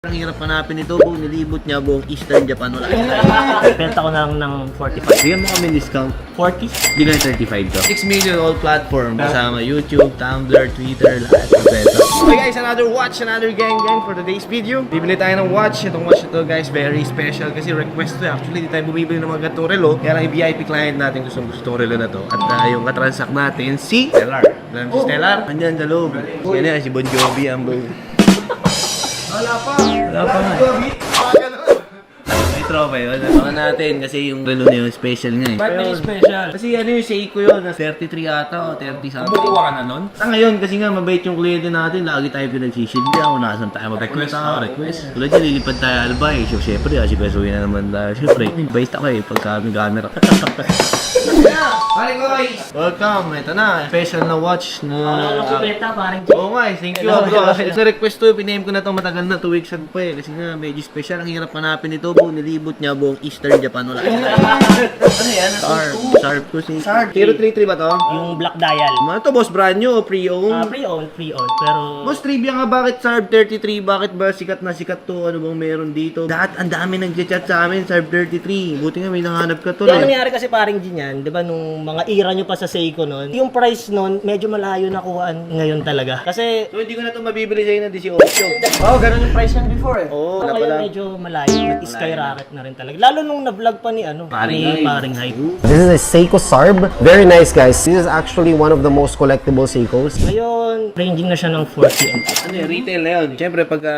Ang hirap hanapin ito, buong nilibot niya buong Eastern Japan. Wala. Benta ko na lang ng 45. Bigyan mo kami discount. 40? Hindi na 35 to. 6 million all platform. Kasama YouTube, Tumblr, Twitter, lahat ng pesa. Okay guys, another watch, another gang for today's video. Bibili tayo ng watch. Itong watch ito guys, very special kasi request to. Actually, di tayo bumibili ng mga ganitong relo. Kaya lang VIP client natin gusto relo na to. At yung katransact natin, si Stellar. Alam si Stellar? Andyan sa loob. Yan yan, si Bon Jovi ang Wala pa nga. May tropa yun. Nabakan natin kasi yung relo na yun, special nga eh. Ba't may special? Kasi ano yung Seiko yun, 33 ata o 30 something. Bukuha ka na nun? Ngayon, kasi nga mabait yung kliyente natin, lagi tayo pinagsisilbi ako, nasan tayo mag-request. Tulad yan, lilipad tayo Albay. So, syempre, kasi kasuhin na naman tayo. Syempre, bait ako eh, pagka may camera. Hi guys! Welcome! Ito na, special na watch na... Ano ko benta, parang Oo nga, thank you bro. Sa request to, piname ko na itong matagal na, 2 weeks ago pa eh. Kasi nga, medyo special. Ang hirap hanapin ito, buong nilibot niya buong Eastern Japan. Wala. Ano yan? Sharp ko si... 033 ba to? yung black dial. Ano to, boss, brand new o pre-owned? Pre-owned. Pero... Boss, trivia nga, bakit Sarb 33? Bakit ba sikat na sikat to? Ano bang meron dito? Lahat, ang dami nag-chat sa amin, Sarb 33. Buti nga, may nanganap ka to. Yung nangyari kasi parang din yan, di ba, nung mga era nyo pa sa Seiko nun, yung price nun, medyo malayo nakuhaan ngayon talaga. Kasi... So, hindi ko na to mabibili sa'yo ng 18. ganun yung price yan before eh. Oo, na Kaya pala. medyo malayo, nag-skyrocket na rin talaga. Lalo nung na-vlog pa ni paring hype. This is a Seiko Sarb. Very nice, guys. This is actually one of the most collectible Seikos. Ngayon, ranging na siya ng 40. Ano yung retail na yun? Siyempre, pagka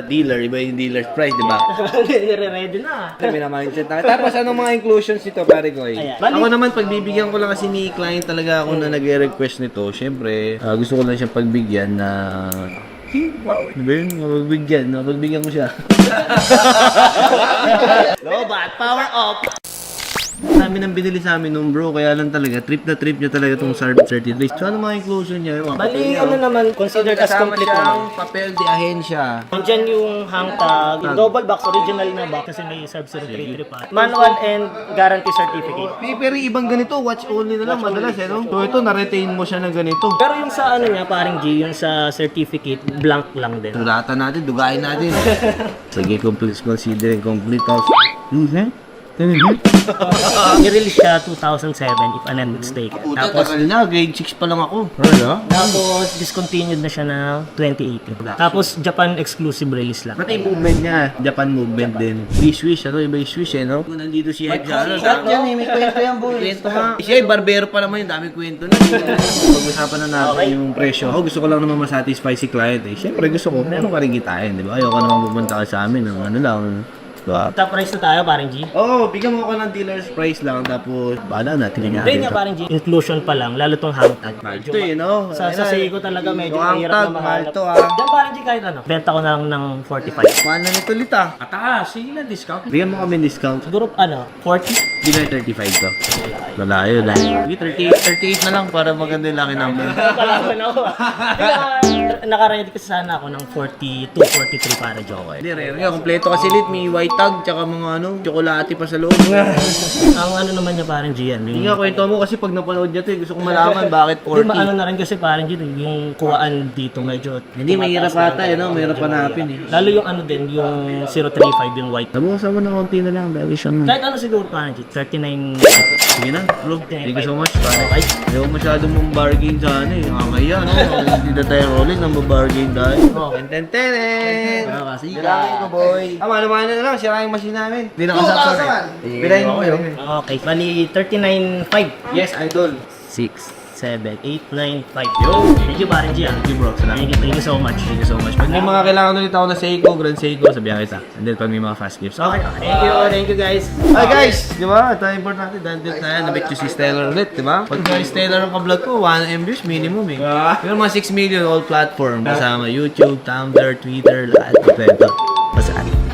dealer, iba yung dealer's price, di ba? Nire-ready na. May na-mindset na. Tapos, anong mga inclusions nito, pare ko? Ayan. Ako naman, pagbibigyan ko lang kasi ni client talaga ako na nag-request nito. Siyempre, gusto ko lang siyang pagbigyan na... Ano ba yun? Mapagbigyan ko siya. Lobat, power up! Dami nang binili sa amin nung bro, kaya lang talaga, trip niya talaga itong Sarb 33. So, ano mga inclusion niya? Yung Bali, ano naman, considered as complete naman. Papel de ahensya. Nandyan yung hang tag, yung double box, original na box kasi may Sarb 033 pa. Manual and guarantee certificate. Pero ibang ganito, watch only na lang madalas eh, no? So ito, na-retain mo siya ng ganito. Pero yung sa ano niya, parang G, yung sa certificate, blank lang din. Tulatan natin, dugain natin. Sige, complete, considering complete house. I-release siya 2007 if I'm not mistaken. Tapos na, grade 6 pa lang ako. Tapos discontinued na siya na 2018. Tapos Japan exclusive release lang. Pati yung movement niya, Japan movement din. Swish, ano, iba yung Swish eh, no? Kung nandito si Hype Jalo. Yan eh, may kwento yan, boy. Kwento nga. Siya, barbero pa naman yun, dami kwento na. Pag-usapan na natin yung presyo. Ako gusto ko lang naman masatisfy si client eh. Siyempre gusto ko, meron ka rin kitain, di ba? Ayoko naman pupunta ka sa amin ng ano lang. Diba? Top price na tayo, parang G. Oo, bigyan mo ako ng dealer's price lang, tapos bahala na, tingnan Hindi natin. nga parang G. Inclusion pa lang, lalo tong hang tag. Ito eh, no? Sa Seiko talaga medyo Yung mahirap hang na tag, mahanap. mahal to, Diyan parang G kahit ano. Benta ko na lang ng 45. Mahal na nito ulit ah. Ataas, sige na discount. Bigyan mo kami discount. Siguro ano, 40? Hindi na 35 to. Lalayo lang. Sige, 38 na lang para maganda yung laki number. Palaman ako. Naka-ready kasi sana ako ng 42, 43 para joke. Hindi, rare nga. Kompleto kasi lit. May white tag, tsaka mga ano, tsokolate pa sa loob. Ang ano naman niya parang G yan. Hindi nga, kwento mo kasi pag napanood niya to, gusto kong malaman bakit 40. Hindi, maano na rin kasi parang G, yung kuwaan dito medyo... Hindi, mahirap ata eh, no? Mahirap hanapin eh. Lalo yung ano din, yung 035, yung white. Tabukasan mo na konti na lang, very siya na. Kahit ano siguro parang G, 39... Sige na, bro. Thank you so much. Ayaw masyadong mong bargain sa ano eh. Nakakaya, no? Hindi na tayo rolling nang mabargain tayo. Ten-ten-tenen! Bilangin ko, boy. Ano-ano na lang, sira yung machine namin. Hindi nakasaksan eh. Bilahin mo kayo. Okay, bali 39.5. Yes, idol. 6, 7, 8, 9, 5. Yo! Thank you, parang G. Thank you, bro. Salamat. Thank you so much. Thank you so much. Pag may mga kailangan ulit ako na Seiko, Grand Seiko, sabihan kita. And then pag may mga fast gifts. Okay. Thank you guys. Hi guys! Di ba? Ito ang import natin. Dandit na yan. Nabit ko si Stellar ulit, di ba? Pag si Stellar ang ka-vlog ko, 1 MBs minimum eh. Pero mga 6 million all platform. Kasama YouTube, Tumblr, Twitter, lahat. Kompleto. Masaan.